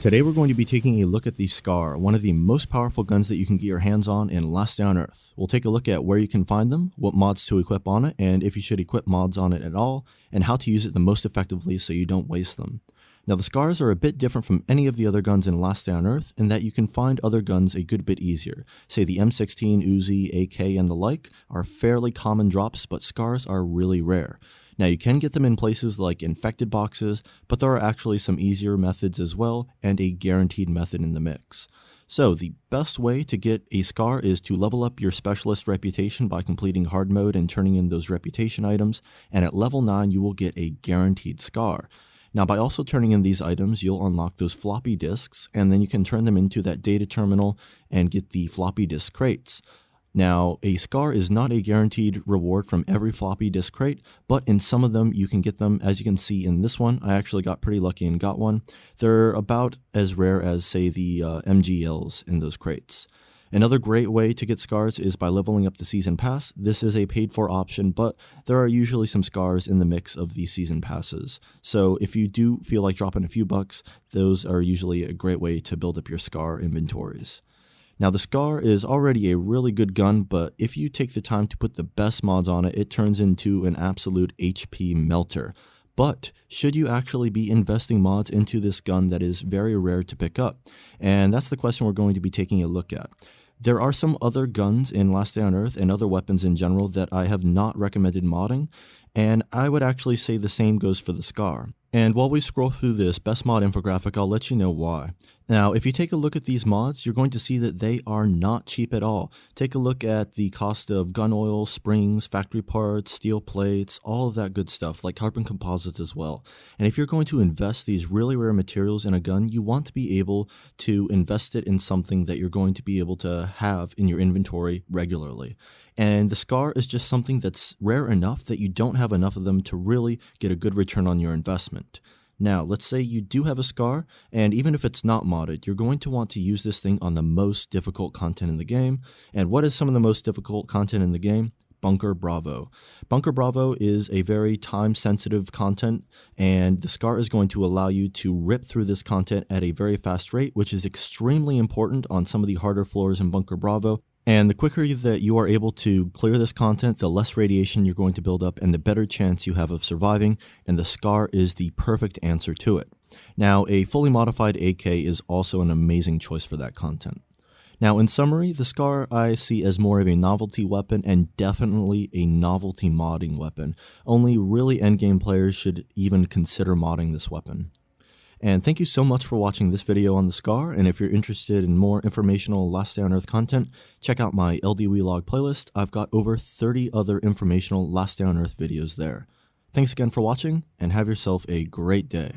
Today we're going to be taking a look at the Scar, one of the most powerful guns that you can get your hands on in Last Day on Earth. We'll take a look at where you can find them, what mods to equip on it, and if you should equip mods on it at all, and how to use it the most effectively so you don't waste them. Now the Scars are a bit different from any of the other guns in Last Day on Earth in that you can find other guns a good bit easier. Say the M16, Uzi, AK, and the like are fairly common drops, but Scars are really rare. Now you can get them in places like infected boxes, but there are actually some easier methods as well, and a guaranteed method in the mix. So the best way to get a Scar is to level up your specialist reputation by completing hard mode and turning in those reputation items, and at level 9 you will get a guaranteed Scar. Now by also turning in these items, you'll unlock those floppy disks, and then you can turn them into that data terminal and get the floppy disk crates. Now, a Scar is not a guaranteed reward from every floppy disk crate, but in some of them you can get them. As you can see in this one, I actually got pretty lucky and got one. They're about as rare as, say, the MGLs in those crates. Another great way to get Scars is by leveling up the Season Pass. This is a paid for option, but there are usually some Scars in the mix of the Season Passes. So if you do feel like dropping a few bucks, those are usually a great way to build up your Scar inventories. Now the Scar is already a really good gun, but if you take the time to put the best mods on it, it turns into an absolute HP melter. But should you actually be investing mods into this gun that is very rare to pick up? And that's the question we're going to be taking a look at. There are some other guns in Last Day on Earth and other weapons in general that I have not recommended modding, and I would actually say the same goes for the Scar. And while we scroll through this best mod infographic, I'll let you know why. Now, if you take a look at these mods, you're going to see that they are not cheap at all. Take a look at the cost of gun oil, springs, factory parts, steel plates, all of that good stuff, like carbon composites as well. And if you're going to invest these really rare materials in a gun, you want to be able to invest it in something that you're going to be able to have in your inventory regularly. And the Scar is just something that's rare enough that you don't have enough of them to really get a good return on your investment. Now, let's say you do have a Scar, and even if it's not modded, you're going to want to use this thing on the most difficult content in the game. And what is some of the most difficult content in the game? Bunker Bravo. Bunker Bravo is a very time-sensitive content, and the Scar is going to allow you to rip through this content at a very fast rate, which is extremely important on some of the harder floors in Bunker Bravo. And the quicker that you are able to clear this content, the less radiation you're going to build up and the better chance you have of surviving, and the Scar is the perfect answer to it. Now, a fully modified AK is also an amazing choice for that content. Now, in summary, the Scar I see as more of a novelty weapon and definitely a novelty modding weapon. Only really endgame players should even consider modding this weapon. And thank you so much for watching this video on the Scar, and if you're interested in more informational Last Day on Earth content, check out my LDOE log playlist. I've got over 30 other informational Last Day on Earth videos there. Thanks again for watching, and have yourself a great day.